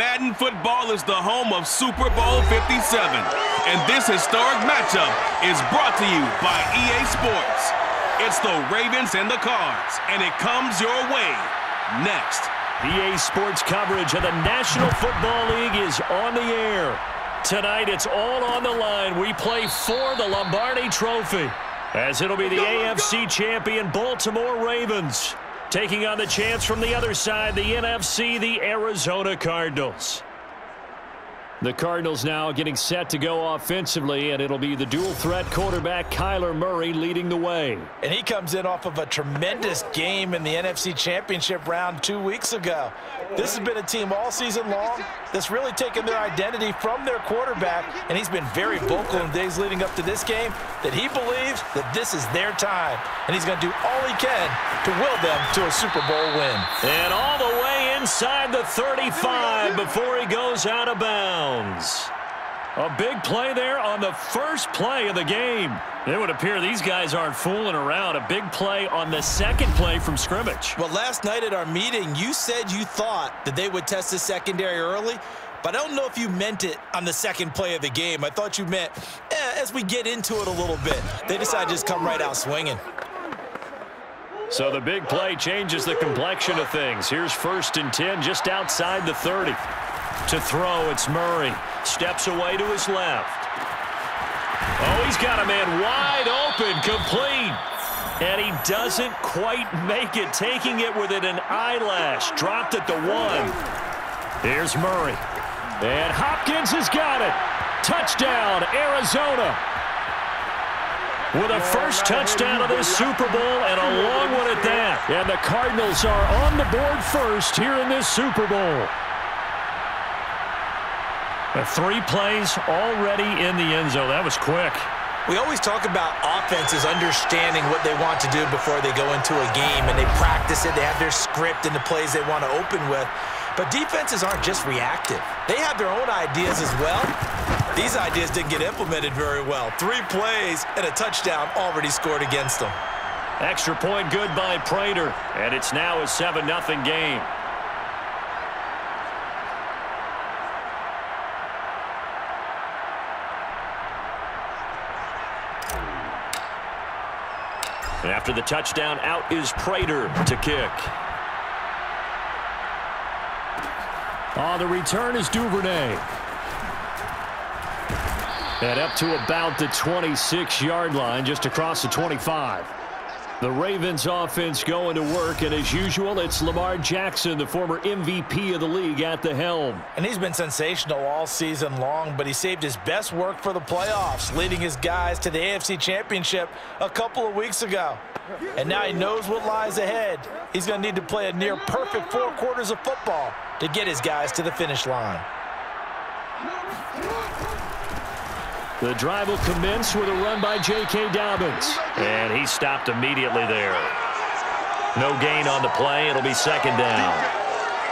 Madden football is the home of Super Bowl 57. And this historic matchup is brought to you by EA Sports. It's the Ravens and the Cards, and it comes your way next. EA Sports coverage of the National Football League is on the air. Tonight, it's all on the line. We play for the Lombardi Trophy, as it'll be the AFC champion Baltimore Ravens taking on the chance from the other side, the NFC, the Arizona Cardinals. The Cardinals now getting set to go offensively, and it'll be the dual-threat quarterback Kyler Murray leading the way. And he comes in off of a tremendous game in the NFC Championship round 2 weeks ago. This has been a team all season long that's really taken their identity from their quarterback, and he's been very vocal in days leading up to this game that he believes that this is their time, and he's going to do all he can to will them to a Super Bowl win. And all the way inside the 35 before he goes out of bounds. A big play there on the first play of the game. It would appear these guys aren't fooling around. A big play on the second play from scrimmage. Well, last night at our meeting, you said you thought that they would test the secondary early, but I don't know if you meant it on the second play of the game. I thought you meant as we get into it a little bit. They decided to just come right out swinging. So the big play changes the complexion of things. Here's 1st and 10 just outside the 30. To throw, it's Murray. Steps away to his left. Oh, he's got a man wide open, complete. And he doesn't quite make it, taking it within an eyelash. Dropped at the 1. Here's Murray. And Hopkins has got it. Touchdown, Arizona. With a first touchdown of this Super Bowl, and a long one at that. And the Cardinals are on the board first here in this Super Bowl. 3 plays already in the end zone. That was quick. We always talk about offenses understanding what they want to do before they go into a game, and they practice it. They have their script and the plays they want to open with. But defenses aren't just reactive. They have their own ideas as well. These ideas didn't get implemented very well. 3 plays and a touchdown already scored against them. Extra point good by Prater, and it's now a 7-0 game. And after the touchdown, out is Prater to kick. On the return is Duvernay. And up to about the 26-yard line, just across the 25. The Ravens offense going to work, and as usual, it's Lamar Jackson, the former MVP of the league, at the helm. And he's been sensational all season long, but he saved his best work for the playoffs, leading his guys to the AFC Championship a couple of weeks ago. And now he knows what lies ahead. He's going to need to play a near-perfect 4 quarters of football to get his guys to the finish line. The drive will commence with a run by J.K. Dobbins. And he stopped immediately there. No gain on the play. It'll be 2nd down.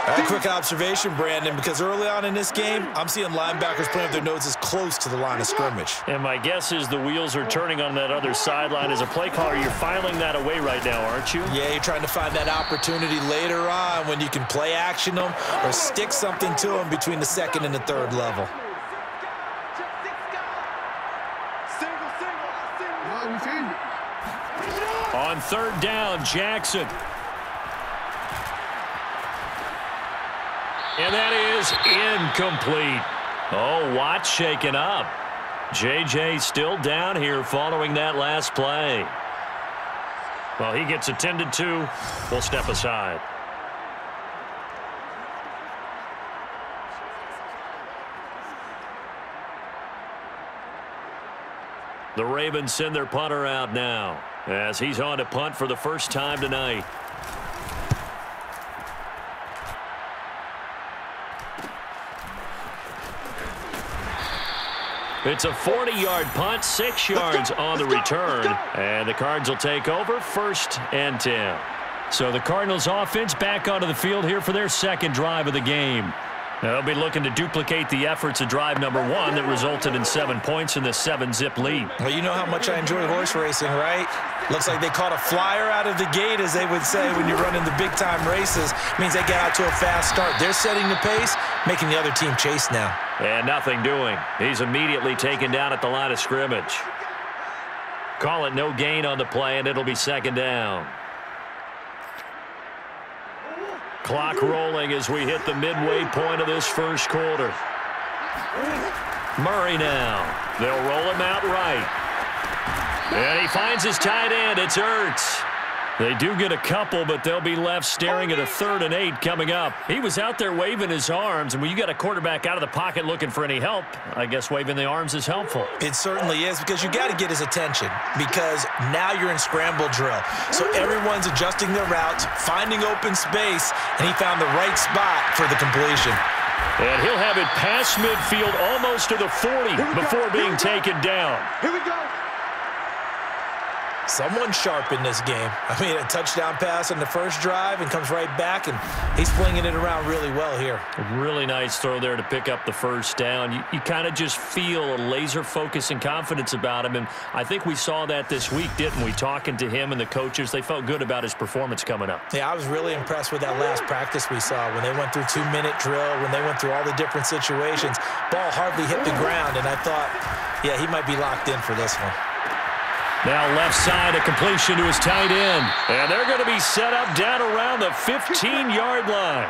A quick observation, Brandon, because early on in this game, I'm seeing linebackers playing with their noses close to the line of scrimmage. And my guess is the wheels are turning on that other sideline. As a play caller, you're filing that away right now, aren't you? Yeah, you're trying to find that opportunity later on when you can play action them or stick something to them between the 2nd and the 3rd level. On 3rd down, Jackson. And that is incomplete. Oh, Watt shaken up. J.J. still down here following that last play. Well, he gets attended to. We'll step aside. The Ravens send their punter out now, as he's on to punt for the first time tonight. It's a 40-yard punt, 6 yards on the return, and the Cards will take over 1st and 10. So the Cardinals offense back onto the field here for their 2nd drive of the game. They'll be looking to duplicate the efforts of drive number 1 that resulted in 7 points in the 7-zip lead. Well, you know how much I enjoy horse racing, right? Looks like they caught a flyer out of the gate, as they would say when you're running the big-time races. Means they get out to a fast start. They're setting the pace, making the other team chase now. And nothing doing. He's immediately taken down at the line of scrimmage. Call it no gain on the play, and it'll be 2nd down. Clock rolling as we hit the midway point of this first quarter. Murray now. They'll roll him out right. And he finds his tight end. It's Ertz. They do get a couple, but they'll be left staring at a 3rd and 8 coming up. He was out there waving his arms, and when you got a quarterback out of the pocket looking for any help, I guess waving the arms is helpful. It certainly is, because you got to get his attention, because now you're in scramble drill. So everyone's adjusting their routes, finding open space, and he found the right spot for the completion. And he'll have it past midfield almost to the 40 before being taken down. Here we go. Someone sharp in this game. I mean, a touchdown pass on the first drive and comes right back, and he's flinging it around really well here. A really nice throw there to pick up the first down. You kind of just feel a laser focus and confidence about him, and I think we saw that this week, didn't we? Talking to him and the coaches, they felt good about his performance coming up. Yeah, I was really impressed with that last practice we saw when they went through 2-minute drill, when they went through all the different situations. Ball hardly hit the ground, and I thought, yeah, he might be locked in for this one. Now left side, a completion to his tight end. And they're going to be set up down around the 15-yard line.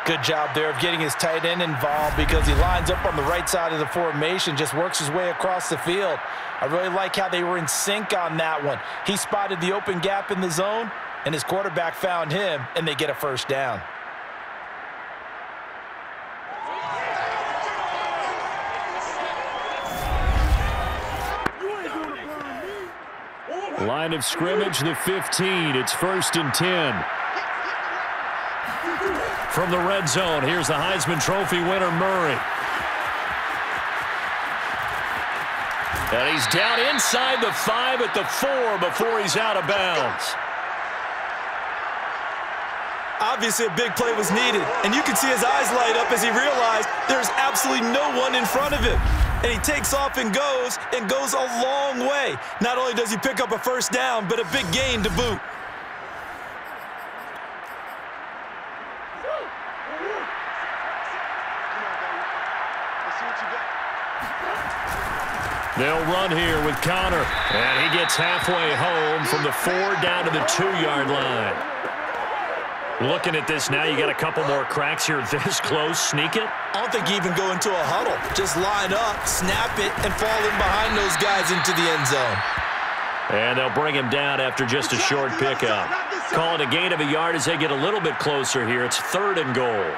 Good job there of getting his tight end involved, because he lines up on the right side of the formation, just works his way across the field. I really like how they were in sync on that one. He spotted the open gap in the zone, and his quarterback found him, and they get a first down. Line of scrimmage, the 15. It's 1st and 10. From the red zone, here's the Heisman Trophy winner, Murray. And he's down inside the 5 at the 4 before he's out of bounds. Obviously, a big play was needed, and you can see his eyes light up as he realized there's absolutely no one in front of him. And he takes off and goes a long way. Not only does he pick up a first down, but a big gain to boot. They'll run here with Connor. And he gets halfway home from the 4 down to the 2-yard line. Looking at this now, you got a couple more cracks here this close. Sneak it? I don't think you even go into a huddle. Just line up, snap it, and fall in behind those guys into the end zone. And they'll bring him down after just a short pickup. Call it a gain of a yard as they get a little bit closer here. It's 3rd and goal.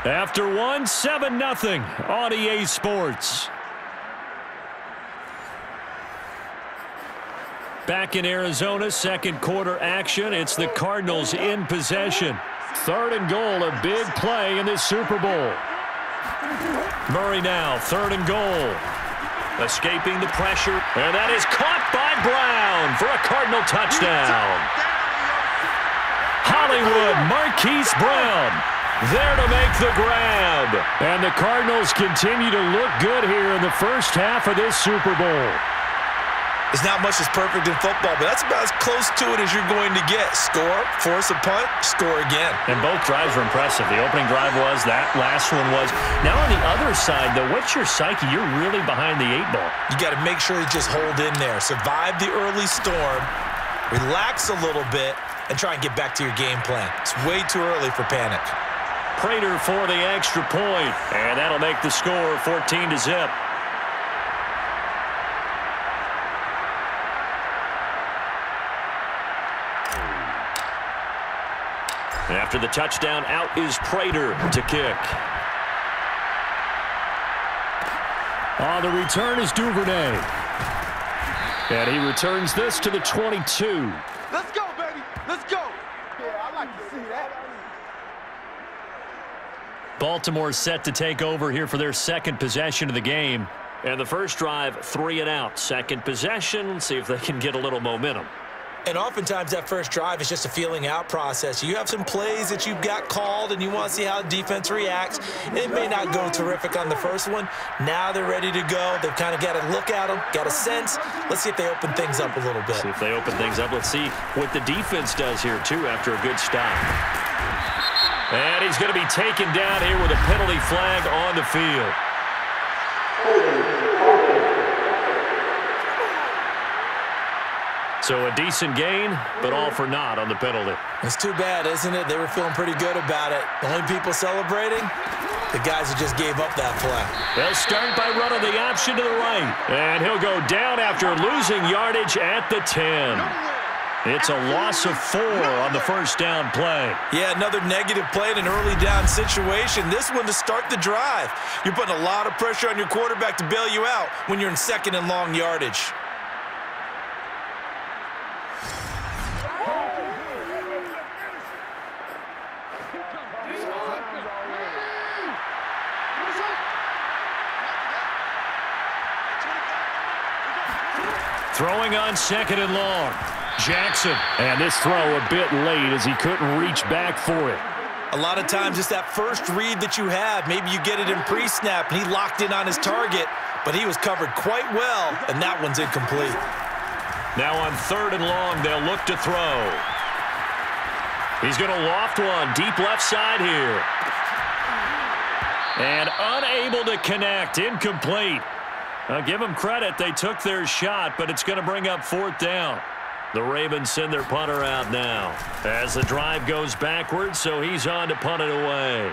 After 1, 7-0 on EA Sports. Back in Arizona, second quarter action. It's the Cardinals in possession. 3rd and goal, a big play in this Super Bowl. Murray now, 3rd and goal. Escaping the pressure, and that is caught by Brown for a Cardinal touchdown. Hollywood Marquise Brown there to make the grab. And the Cardinals continue to look good here in the first half of this Super Bowl. It's not much that's perfect in football, but that's about as close to it as you're going to get. Score, force a punt, score again. And both drives were impressive. The opening drive was, that last one was. Now on the other side, though, what's your psyche? You're really behind the 8 ball. You got to make sure you just hold in there. Survive the early storm, relax a little bit, and try and get back to your game plan. It's way too early for panic. Prater for the extra point, and that'll make the score 14-0. After the touchdown, out is Prater to kick. On the return is Duvernay. And he returns this to the 22. Let's go, baby. Let's go. Yeah, I like to see that. Baltimore set to take over here for their second possession of the game. And the first drive, 3 and out. Second possession, see if they can get a little momentum. And oftentimes that first drive is just a feeling out process. You have some plays that you've got called and you want to see how the defense reacts. It may not go terrific on the first one. Now they're ready to go. They've kind of got to look at them, got a sense. Let's see if they open things up a little bit. See if they open things up. Let's see what the defense does here, too, after a good stop. And he's going to be taken down here with a penalty flag on the field. So a decent gain, but all for naught on the penalty. It's too bad, isn't it? They were feeling pretty good about it. The only people celebrating, the guys who just gave up that play. They'll start by running the option to the right. And he'll go down after losing yardage at the 10. It's a loss of 4 on the first down play. Yeah, another negative play in an early down situation. This one to start the drive. You're putting a lot of pressure on your quarterback to bail you out when you're in second and long yardage. Throwing on second and long. Jackson. And this throw a bit late as he couldn't reach back for it. A lot of times it's that first read that you have. Maybe you get it in pre-snap, and he locked in on his target, but he was covered quite well, and that one's incomplete. Now on third and long, they'll look to throw. He's going to loft one deep left side here. And unable to connect. Incomplete. I'll give them credit. They took their shot, but it's going to bring up fourth down. The Ravens send their punter out now as the drive goes backwards, so he's on to punt it away.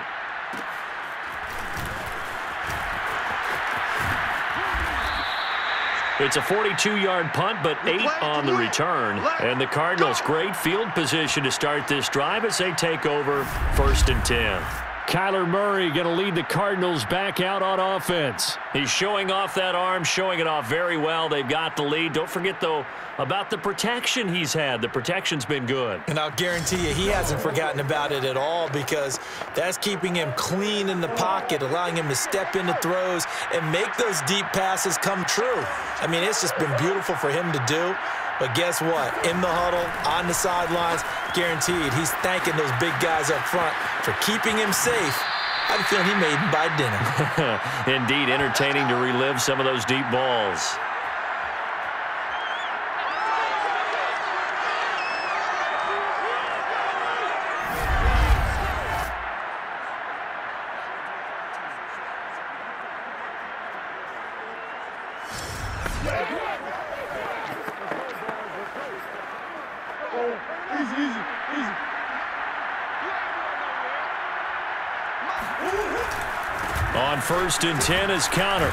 It's a 42-yard punt, but 8 on the return. And the Cardinals, great field position to start this drive as they take over 1st and 10. Kyler Murray going to lead the Cardinals back out on offense. He's showing off that arm, showing it off very well. They've got the lead. Don't forget, though, about the protection he's had. The protection's been good. And I'll guarantee you he hasn't forgotten about it at all because that's keeping him clean in the pocket, allowing him to step into throws and make those deep passes come true. I mean, it's just been beautiful for him to do. But guess what? In the huddle, on the sidelines, guaranteed he's thanking those big guys up front for keeping him safe. I have a feeling he made him buy dinner. Indeed, entertaining to relive some of those deep balls. On 1st and 10 is Counter.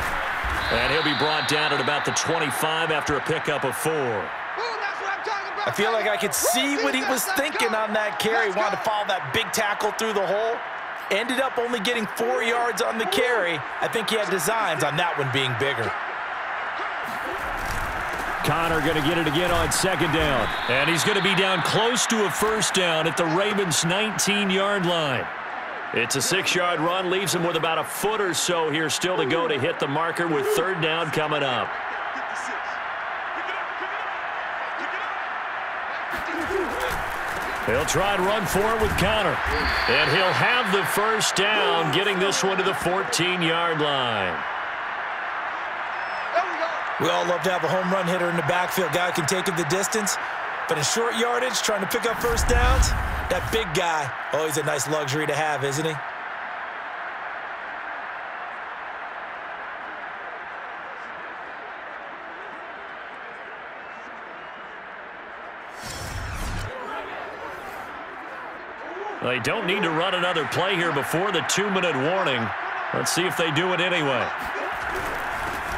And he'll be brought down at about the 25 after a pickup of 4. I feel like I could see what he was thinking on that carry. Wanted to follow that big tackle through the hole. Ended up only getting 4 yards on the carry. I think he had designs on that one being bigger. Connor going to get it again on 2nd down. And he's going to be down close to a 1st down at the Ravens' 19-yard line. It's a 6-yard run, leaves him with about a foot or so here still to go to hit the marker with 3rd down coming up. He'll try and run for it with Connor. And he'll have the 1st down, getting this one to the 14-yard line. We all love to have a home run hitter in the backfield. Guy who can take it the distance. But in short yardage, trying to pick up 1st downs, that big guy, oh, he's a nice luxury to have, isn't he? They don't need to run another play here before the 2-minute warning. Let's see if they do it anyway.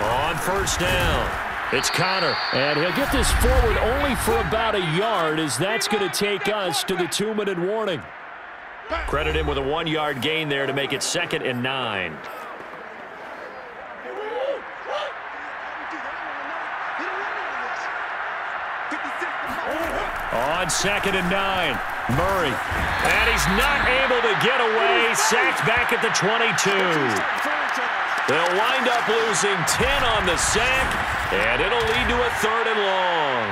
On 1st down, it's Connor, and he'll get this forward only for about a yard as that's going to take us to the 2-minute warning. Credit him with a 1-yard gain there to make it 2nd and 9. On 2nd and 9, Murray. And he's not able to get away. Sacked back at the 22. They'll wind up losing 10 on the sack, and it'll lead to a 3rd and long.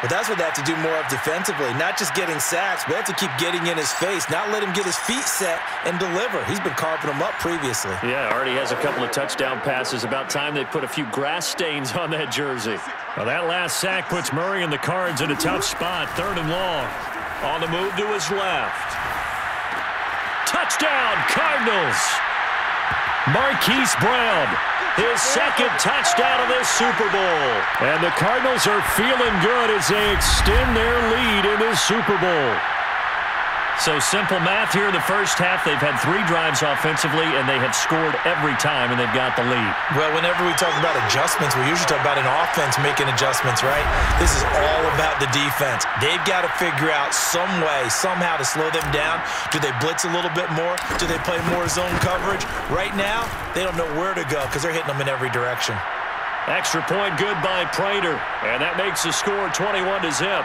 Well, that's what they have to do more of defensively, not just getting sacks, but they have to keep getting in his face, not let him get his feet set and deliver. He's been carving them up previously. Yeah, already has a couple of touchdown passes. About time they put a few grass stains on that jersey. Well, that last sack puts Murray and the Cards in a tough spot, 3rd and long. On the move to his left. Touchdown, Cardinals! Marquise Brown, his 2nd touchdown of this Super Bowl. And the Cardinals are feeling good as they extend their lead in this Super Bowl. So simple math here in the first half. They've had 3 drives offensively, and they have scored every time, and they've got the lead. Well, whenever we talk about adjustments, we usually talk about an offense making adjustments, right? This is all about the defense. They've got to figure out some way, somehow to slow them down. Do they blitz a little bit more? Do they play more zone coverage? Right now, they don't know where to go because they're hitting them in every direction. Extra point good by Prater, and that makes the score 21-0.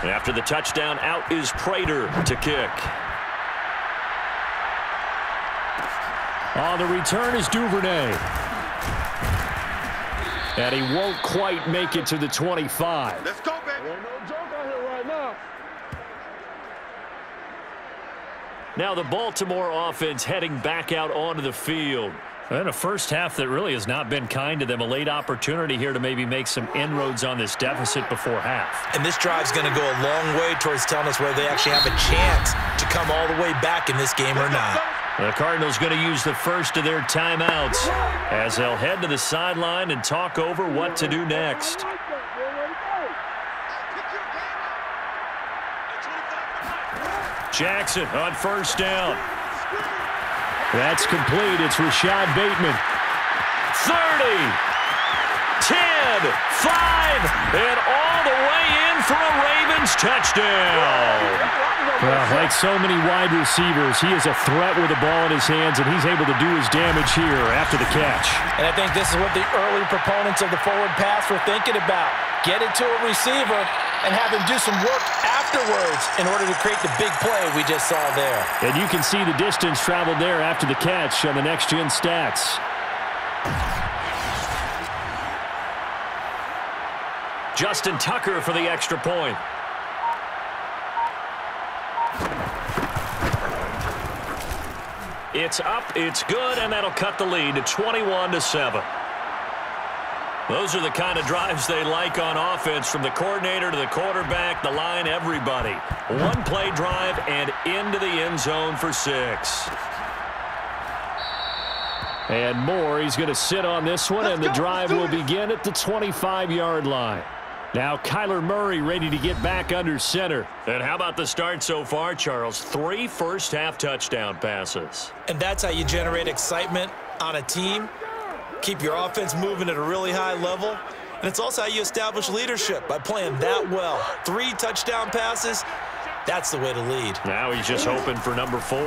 After the touchdown, out is Prater to kick. On the return is Duvernay. And he won't quite make it to the 25. Let's go, baby. No joke out here right now. Now the Baltimore offense heading back out onto the field. And a first half that really has not been kind to them. A late opportunity here to maybe make some inroads on this deficit before half. And this drive's going to go a long way towards telling us whether they actually have a chance to come all the way back in this game or not. The Cardinals going to use the first of their timeouts as they'll head to the sideline and talk over what to do next. Jackson on first down. That's complete. It's Rashad Bateman. 30, 10, 5, and all the way in for a Ravens touchdown. Well, like so many wide receivers, he is a threat with the ball in his hands, and he's able to do his damage here after the catch. And I think this is what the early proponents of the forward pass were thinking about. Get it to a receiver and have him do some work afterwards in order to create the big play we just saw there. And you can see the distance traveled there after the catch on the next-gen stats. Justin Tucker for the extra point. It's up, it's good, and that'll cut the lead to 21-7. Those are the kind of drives they like on offense, from the coordinator to the quarterback, the line, everybody. One play drive and into the end zone for 6. And more. He's going to sit on this one, and the drive will begin at the 25-yard line. Now Kyler Murray ready to get back under center. And how about the start so far, Charles? 3 first-half touchdown passes. And that's how you generate excitement on a team. Keep your offense moving at a really high level. And it's also how you establish leadership, by playing that well. 3 touchdown passes, that's the way to lead. Now he's just hoping for number 4.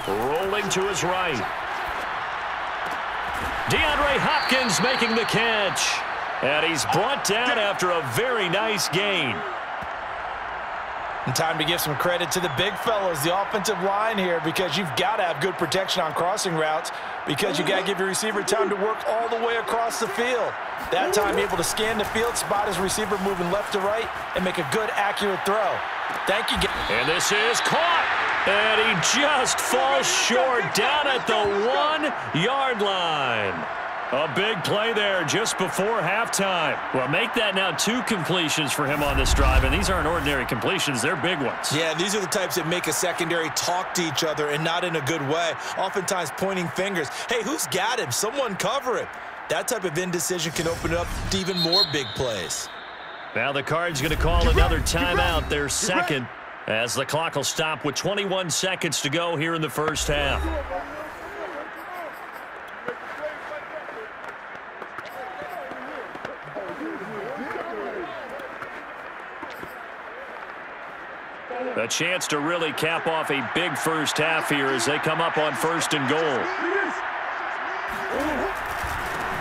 Rolling to his right. DeAndre Hopkins making the catch. And he's brought down after a very nice gain. And time to give some credit to the big fellas, the offensive line here, because you've got to have good protection on crossing routes, because you got to give your receiver time to work all the way across the field. That time able to scan the field, spot his receiver moving left to right, and make a good, accurate throw. Thank you. And this is caught. And he just falls short down at the 1-yard line. A big play there just before halftime. Well, make that now 2 completions for him on this drive, and these aren't ordinary completions. They're big ones. Yeah, these are the types that make a secondary talk to each other, and not in a good way. Oftentimes pointing fingers. Hey, who's got him? Someone cover him. That type of indecision can open it up to even more big plays. Now the Cards going to call another timeout, their second, as the clock will stop with 21 seconds to go here in the first half. A chance to really cap off a big first half here as they come up on 1st and goal.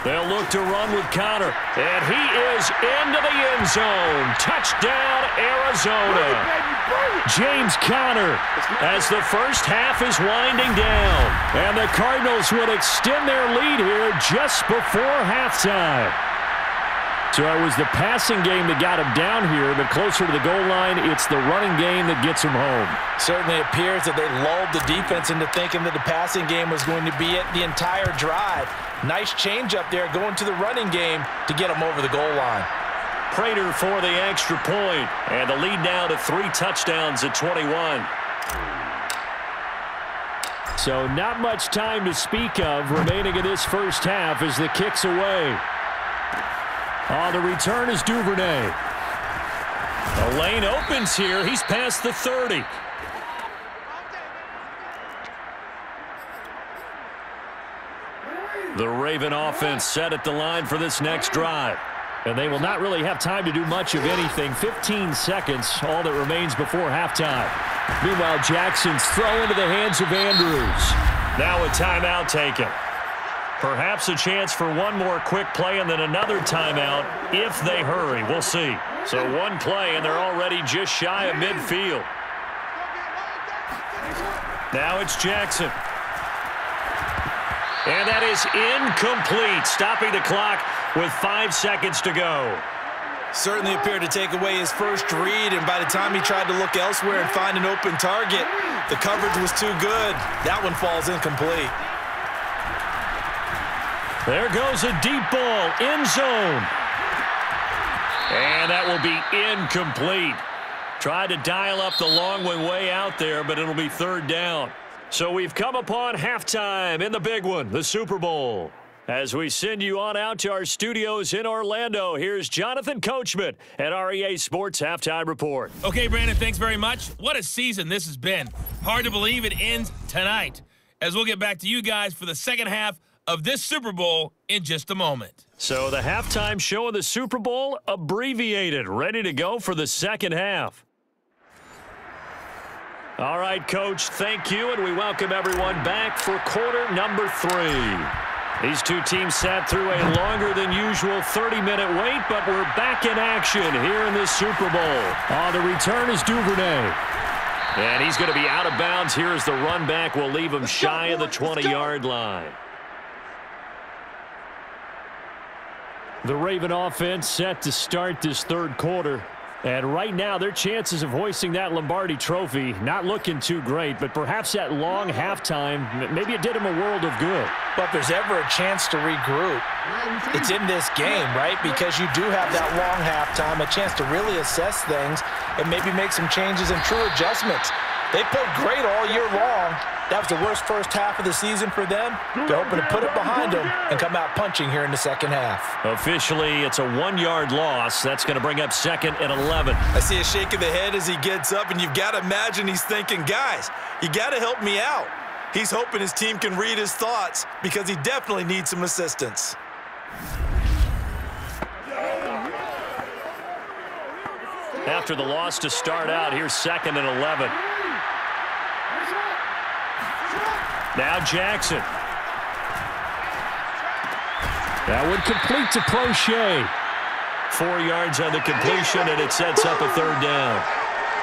They'll look to run with Connor, and he is into the end zone. Touchdown, Arizona. James Conner as the first half is winding down. And the Cardinals will extend their lead here just before halftime. So it was the passing game that got him down here, but closer to the goal line, it's the running game that gets him home. Certainly appears that they lulled the defense into thinking that the passing game was going to be it the entire drive. Nice change up there going to the running game to get him over the goal line. Prater for the extra point, and the lead now to 3 touchdowns at 21. So not much time to speak of remaining in this first half as the kick's away. On the return is Duvernay. The lane opens here. He's past the 30. The Raven offense set at the line for this next drive. And they will not really have time to do much of anything. 15 seconds, all that remains before halftime. Meanwhile, Jackson's throw into the hands of Andrews. Now a timeout taken. Perhaps a chance for one more quick play and then another timeout if they hurry. We'll see. So one play, and they're already just shy of midfield. Now it's Jackson. And that is incomplete, stopping the clock with 5 seconds to go. Certainly appeared to take away his first read, and by the time he tried to look elsewhere and find an open target, the coverage was too good. That one falls incomplete. There goes a deep ball, end zone. And that will be incomplete. Tried to dial up the long one way out there, but it'll be 3rd down. So we've come upon halftime in the big one, the Super Bowl. As we send you on out to our studios in Orlando, here's Jonathan Coachman at our EA Sports Halftime Report. Okay, Brandon, thanks very much. What a season this has been. Hard to believe it ends tonight, as we'll get back to you guys for the second half of this Super Bowl in just a moment. So the halftime show of the Super Bowl abbreviated, ready to go for the second half. All right, Coach, thank you, and we welcome everyone back for quarter number 3. These two teams sat through a longer than usual 30-minute wait, but we're back in action here in this Super Bowl. On the return is Duvernay. And he's going to be out of bounds here as the run back will leave him shy of the 20-yard line. The Raven offense set to start this 3rd quarter. And right now, their chances of hoisting that Lombardi trophy not looking too great, but perhaps that long halftime, maybe it did them a world of good. But if there's ever a chance to regroup, it's in this game, right? Because you do have that long halftime, a chance to really assess things and maybe make some changes and true adjustments. They played great all year long. That was the worst first half of the season for them. They're hoping to put it behind them and come out punching here in the second half. Officially, it's a 1-yard loss. That's going to bring up 2nd and 11. I see a shake of the head as he gets up, and you've got to imagine he's thinking, guys, you got to help me out. He's hoping his team can read his thoughts because he definitely needs some assistance. After the loss to start out, here's 2nd and 11. Now Jackson. That would complete to Prochet. 4 yards on the completion, and it sets up a 3rd down.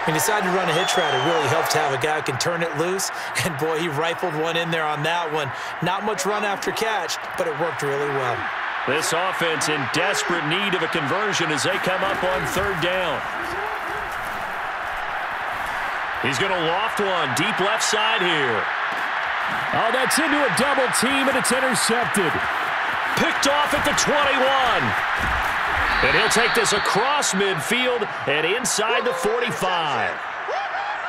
He decided to run a hitch route. It really helps to have a guy who can turn it loose. And, boy, he rifled one in there on that one. Not much run after catch, but it worked really well. This offense in desperate need of a conversion as they come up on 3rd down. He's going to loft one deep left side here. Oh, that's into a double team, and it's intercepted. Picked off at the 21. And he'll take this across midfield and inside the 45.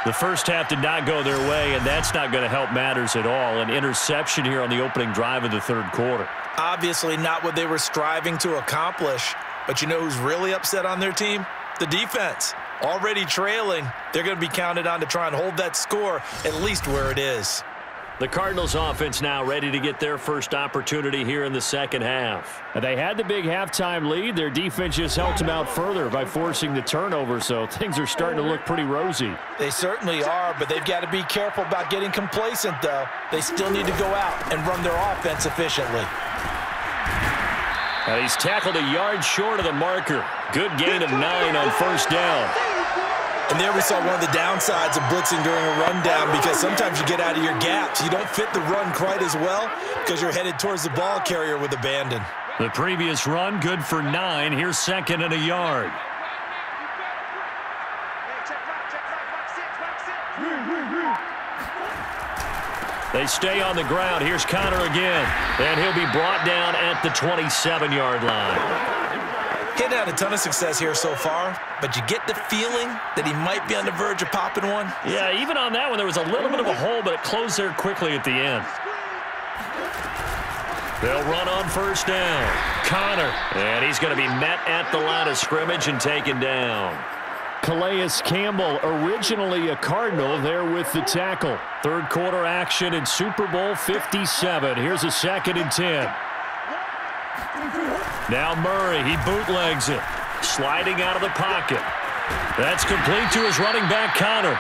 The first half did not go their way, and that's not going to help matters at all. An interception here on the opening drive of the 3rd quarter. Obviously not what they were striving to accomplish. But you know who's really upset on their team? The defense. Already trailing, they're going to be counted on to try and hold that score at least where it is. The Cardinals offense now ready to get their first opportunity here in the second half. They had the big halftime lead. Their defense just helped them out further by forcing the turnover, so things are starting to look pretty rosy. They certainly are, but they've got to be careful about getting complacent, though. They still need to go out and run their offense efficiently. He's tackled a yard short of the marker. Good gain of 9 on first down. And there we saw one of the downsides of blitzing during a rundown, because sometimes you get out of your gaps. You don't fit the run quite as well because you're headed towards the ball carrier with abandon. The previous run good for 9. Here's 2nd and a yard. They stay on the ground. Here's Connor again. And he'll be brought down at the 27-yard line. Getting had a ton of success here so far, but you get the feeling that he might be on the verge of popping one. Yeah, even on that one, there was a little bit of a hole, but it closed there quickly at the end. They'll run on first down. Connor, and he's going to be met at the line of scrimmage and taken down. Calais Campbell, originally a Cardinal, there with the tackle. Third quarter action in Super Bowl 57. Here's a 2nd and 10. Now Murray, he bootlegs it. Sliding out of the pocket. That's complete to his running back, Connor.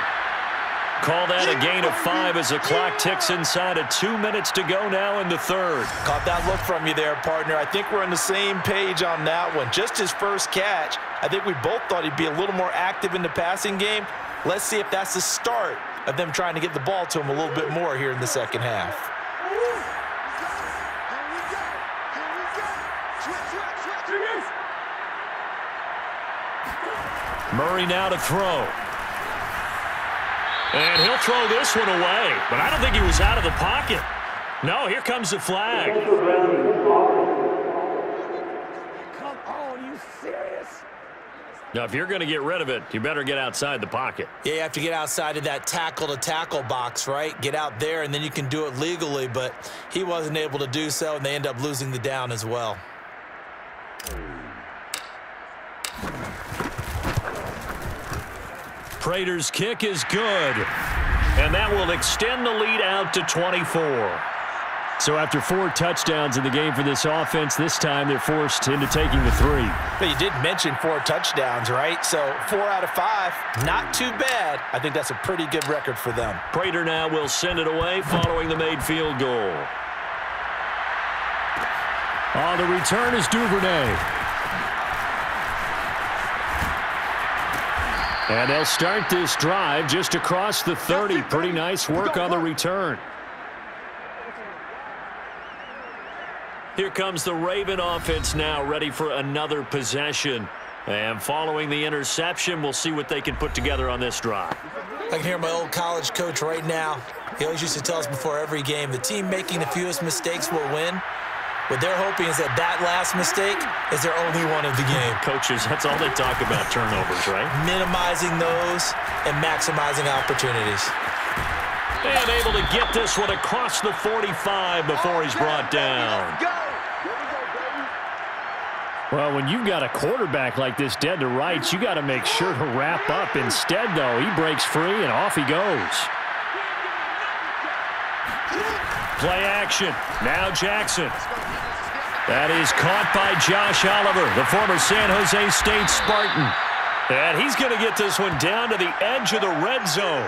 Call that a gain of 5 as the clock ticks inside of 2 minutes to go now in the third. Caught that look from you there, partner. I think we're on the same page on that one. Just his first catch. I think we both thought he'd be a little more active in the passing game. Let's see if that's the start of them trying to get the ball to him a little bit more here in the second half. Murray now to throw. And he'll throw this one away, but I don't think he was out of the pocket. No, here comes the flag. Come on, you serious? Now, if you're going to get rid of it, you better get outside the pocket. Yeah, you have to get outside of that tackle-to-tackle box, right? Get out there, and then you can do it legally, but he wasn't able to do so, and they end up losing the down as well. Prater's kick is good, and that will extend the lead out to 24. So after 4 touchdowns in the game for this offense, this time they're forced into taking the 3. But you did mention 4 touchdowns, right? So 4 out of 5, not too bad. I think that's a pretty good record for them. Prater now will send it away following the made field goal. On the return is Duvernay. And they'll start this drive just across the 30. Pretty nice work on the return. Here comes the Raven offense now, ready for another possession. And following the interception, we'll see what they can put together on this drive. I can hear my old college coach right now. He always used to tell us before every game, the team making the fewest mistakes will win. What they're hoping is that last mistake is their only one of the game. Coaches, that's all they talk about, turnovers, right? Minimizing those and maximizing opportunities. And able to get this one across the 45 before he's brought down. Well, when you've got a quarterback like this dead to rights, you got to make sure to wrap up. Instead, though, he breaks free and off he goes. Play action. Now Jackson. That is caught by Josh Oliver, the former San Jose State Spartan. And he's going to get this one down to the edge of the red zone.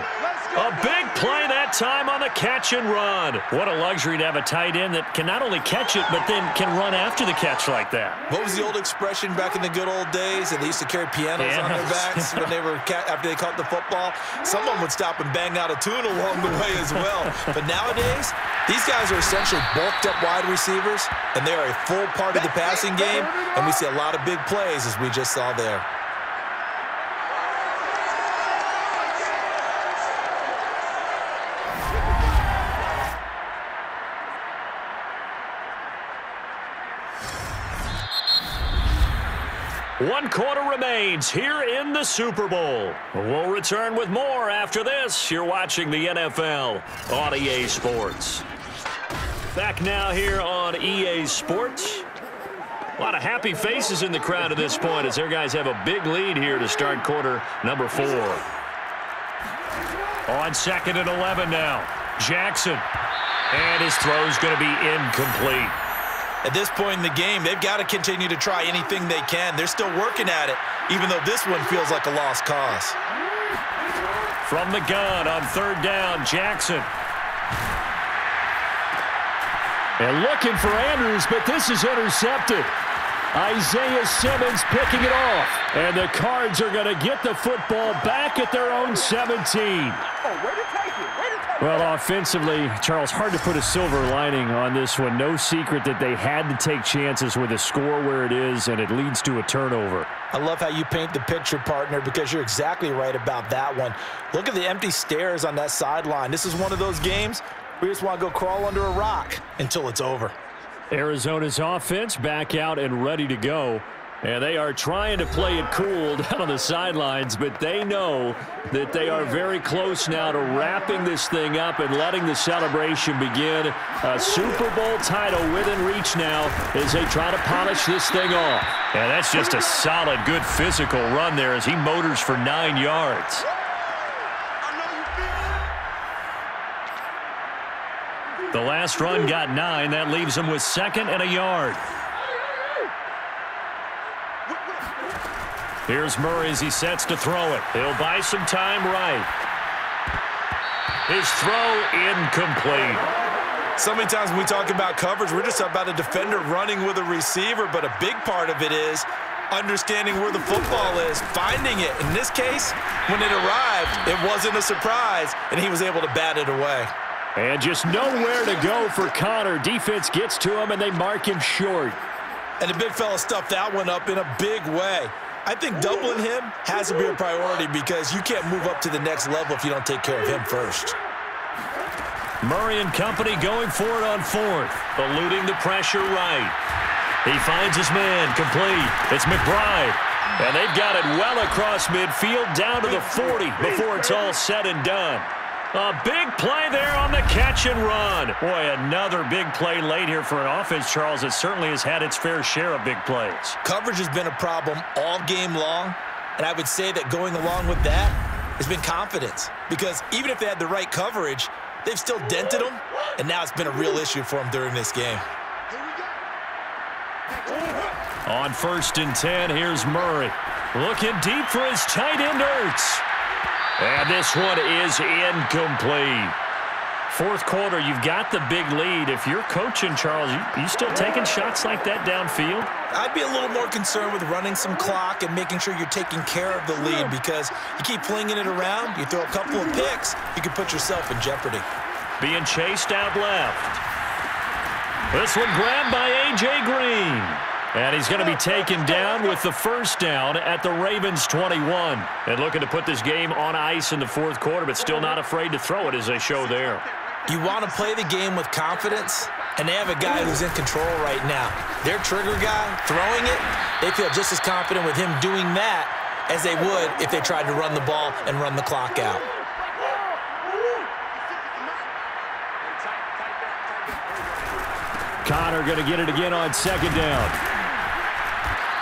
A big play that time on the catch and run. What a luxury to have a tight end that can not only catch it, but then can run after the catch like that. What was the old expression back in the good old days? That they used to carry pianos on their backs when they were after they caught the football. Someone would stop and bang out a tune along the way as well. But nowadays, these guys are essentially bulked up wide receivers, and they are a full part of the passing game, and we see a lot of big plays as we just saw there. One quarter remains here in the Super Bowl. We'll return with more after this. You're watching the NFL on EA Sports. Back now here on EA Sports. A lot of happy faces in the crowd at this point as their guys have a big lead here to start quarter number 4. On 2nd and 11 now. Jackson. And his throw's going to be incomplete. At this point in the game, they've got to continue to try anything they can. They're still working at it, even though this one feels like a lost cause. From the gun on third down, Jackson. And looking for Andrews, but this is intercepted. Isaiah Simmons picking it off. And the Cards are going to get the football back at their own 17. Well, offensively, Charles, hard to put a silver lining on this one. No secret that they had to take chances with a score where it is, and it leads to a turnover. I love how you paint the picture, partner, because you're exactly right about that one. Look at the empty stares on that sideline. This is one of those games where you just want to go crawl under a rock until it's over. Arizona's offense back out and ready to go. And they are trying to play it cool down on the sidelines, but they know that they are very close now to wrapping this thing up and letting the celebration begin. A Super Bowl title within reach now as they try to polish this thing off. And that's just a solid, good physical run there as he motors for 9 yards. The last run got 9. That leaves him with 2nd and a yard. Here's Murray as he sets to throw it. He'll buy some time right. His throw incomplete. So many times when we talk about coverage, we're just about a defender running with a receiver, but a big part of it is understanding where the football is, finding it. In this case, when it arrived, it wasn't a surprise, and he was able to bat it away. And just nowhere to go for Connor. Defense gets to him, and they mark him short. And the big fella stuffed that one up in a big way. I think doubling him has to be a priority because you can't move up to the next level if you don't take care of him first. Murray and company going for it on 4th, eluding the pressure right. He finds his man, complete. It's McBride. And they've got it well across midfield down to the 40 before it's all said and done. A big play there on the catch and run. Boy, another big play late here for an offense, Charles, that certainly has had its fair share of big plays. Coverage has been a problem all game long, and I would say that going along with that has been confidence. Because even if they had the right coverage, they've still dented them, and now it's been a real issue for them during this game. On 1st and 10, here's Murray. Looking deep for his tight end, Ertz. And this one is incomplete. 4th quarter, you've got the big lead. If you're coaching, Charles, you still taking shots like that downfield? I'd be a little more concerned with running some clock and making sure you're taking care of the lead because you keep flinging it around, you throw a couple of picks, you can put yourself in jeopardy. Being chased out left. This one grabbed by A.J. Green. And he's going to be taken down with the 1st down at the Ravens 21. And looking to put this game on ice in the 4th quarter, but still not afraid to throw it as they show there. You want to play the game with confidence, and they have a guy who's in control right now. Their trigger guy, throwing it, they feel just as confident with him doing that as they would if they tried to run the ball and run the clock out. Connor going to get it again on 2nd down.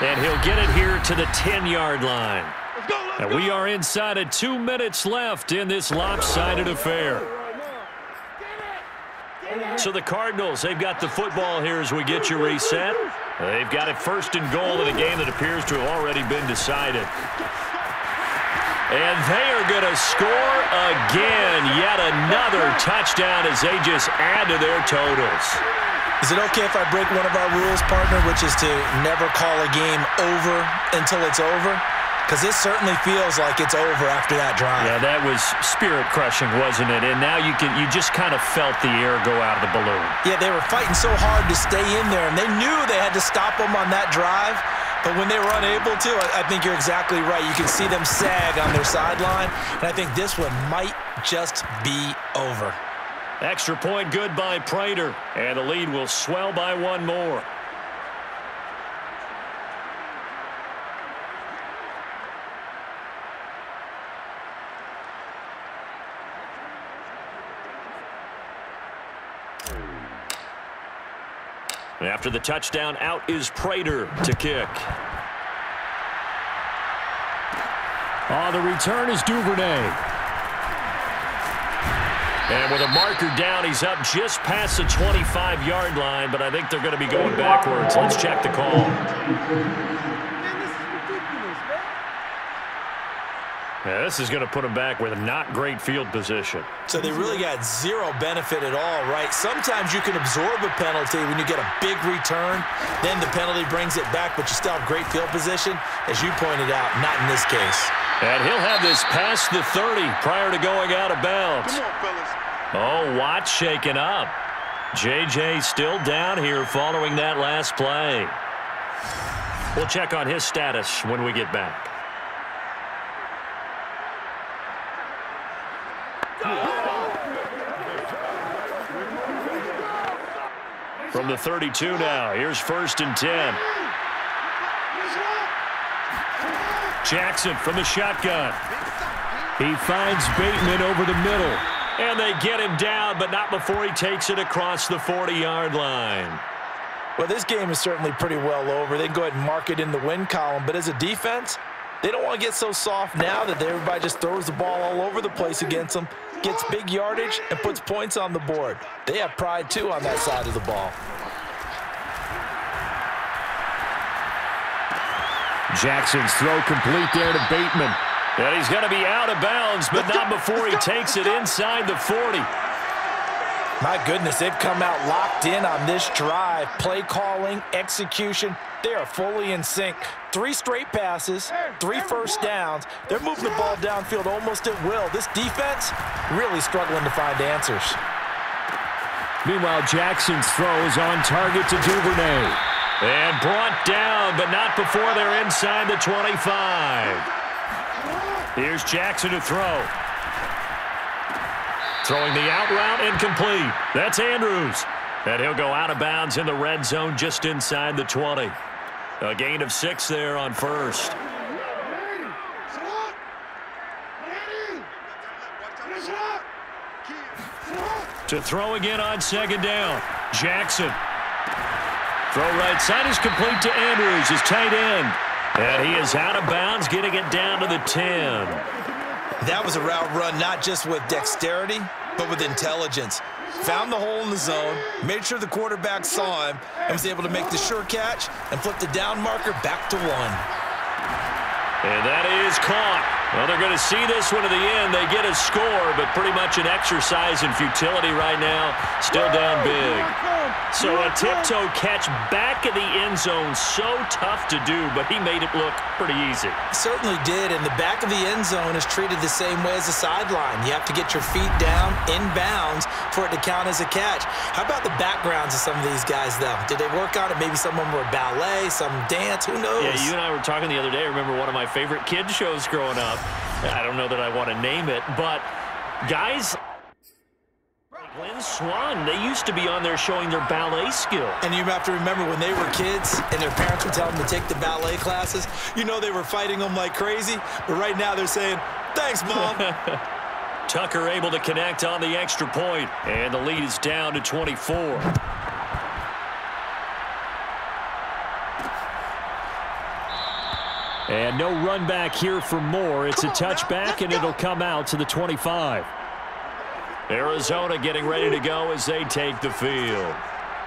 And he'll get it here to the 10-yard line. And we are inside of 2 minutes left in this lopsided affair. So the Cardinals, they've got the football here as we get you reset. They've got it 1st and goal in a game that appears to have already been decided. And they are going to score again. Yet another touchdown as they just add to their totals. Is it okay if I break one of our rules, partner, which is to never call a game over until it's over? Because this certainly feels like it's over after that drive. Yeah, that was spirit-crushing, wasn't it? And now you just kind of felt the air go out of the balloon. Yeah, they were fighting so hard to stay in there, and they knew they had to stop them on that drive. But when they were unable to, I think you're exactly right. You can see them sag on their sideline, and I think this one might just be over. Extra point good by Prater, and the lead will swell by 1 more. After the touchdown, out is Prater to kick. The return is Duvernay. And with a marker down, he's up just past the 25-yard line, but I think they're going to be going backwards. Let's check the call. Yeah, this is going to put him back with not great field position. So they really got zero benefit at all, right? Sometimes you can absorb a penalty when you get a big return. Then the penalty brings it back, but you still have great field position. As you pointed out, not in this case. And he'll have this past the 30 prior to going out of bounds. Come on, fellas. Oh, Watt shaken up. J.J. still down here following that last play. We'll check on his status when we get back. From the 32 now, here's 1st and 10. Jackson from the shotgun. He finds Bateman over the middle. And they get him down, but not before he takes it across the 40-yard line. Well, this game is certainly pretty well over. They can go ahead and mark it in the win column. But as a defense, they don't want to get so soft now that everybody just throws the ball all over the place against them, gets big yardage, and puts points on the board. They have pride, too, on that side of the ball. Jackson's throw complete there to Bateman. And he's going to be out of bounds, but not before he takes it inside the 40. My goodness, they've come out locked in on this drive. Play calling, execution, they are fully in sync. 3 straight passes, 3 first downs. They're moving the ball downfield almost at will. This defense really struggling to find answers. Meanwhile, Jackson's throw is on target to Duvernay. And brought down, but not before they're inside the 25. Here's Jackson to throw. Throwing the out route incomplete. That's Andrews. And he'll go out of bounds in the red zone just inside the 20. A gain of 6 there on 1st. To throw again on 2nd down. Jackson. Throw right side is complete to Andrews, his tight end. And he is out of bounds, getting it down to the 10. That was a route run not just with dexterity, but with intelligence. Found the hole in the zone, made sure the quarterback saw him, and was able to make the sure catch and flip the down marker back to 1. And that is caught. Well, they're going to see this one to the end. They get a score, but pretty much an exercise in futility right now. Still down big. So a tiptoe catch back in the end zone, so tough to do, but he made it look pretty easy. Certainly did, and the back of the end zone is treated the same way as the sideline. You have to get your feet down in bounds for it to count as a catch. How about the backgrounds of some of these guys, though? Did they work on it? Maybe some of them were ballet, some dance, who knows? Yeah, you and I were talking the other day. I remember one of my favorite kids shows growing up. I don't know that I want to name it, but guys Glenn Swan, they used to be on there showing their ballet skill. And you have to remember when they were kids and their parents would tell them to take the ballet classes, you know they were fighting them like crazy, but right now they're saying, thanks, Mom. Tucker able to connect on the extra point, and the lead is down to 24. And no run back here for Moore. It's a touchback, and it'll come out to the 25. Arizona getting ready to go as they take the field.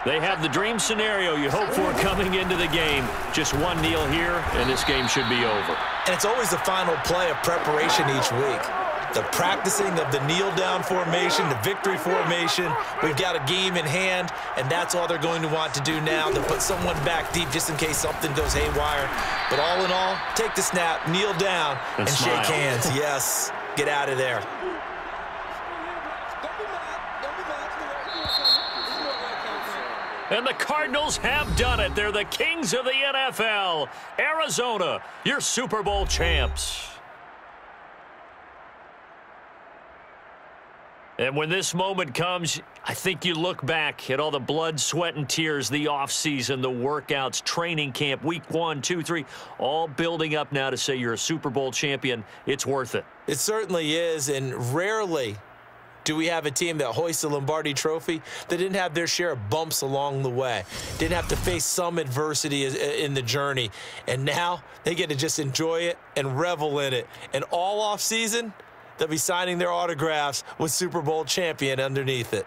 They have the dream scenario you hope for coming into the game. Just one kneel here, and this game should be over. And it's always the final play of preparation each week. The practicing of the kneel-down formation, the victory formation. We've got a game in hand, and that's all they're going to want to do now, to put someone back deep just in case something goes haywire. But all in all, take the snap, kneel down, and shake hands. Yes, get out of there. And the Cardinals have done it. They're the kings of the NFL. Arizona, your Super Bowl champs. And when this moment comes, I think you look back at all the blood, sweat, and tears, the offseason, the workouts, training camp, week 1, 2, 3, all building up now to say you're a Super Bowl champion. It's worth it. It certainly is, and rarely do we have a team that hoists the Lombardi Trophy that didn't have their share of bumps along the way, didn't have to face some adversity in the journey, and now they get to just enjoy it and revel in it. And all offseason, they'll be signing their autographs with Super Bowl champion underneath it.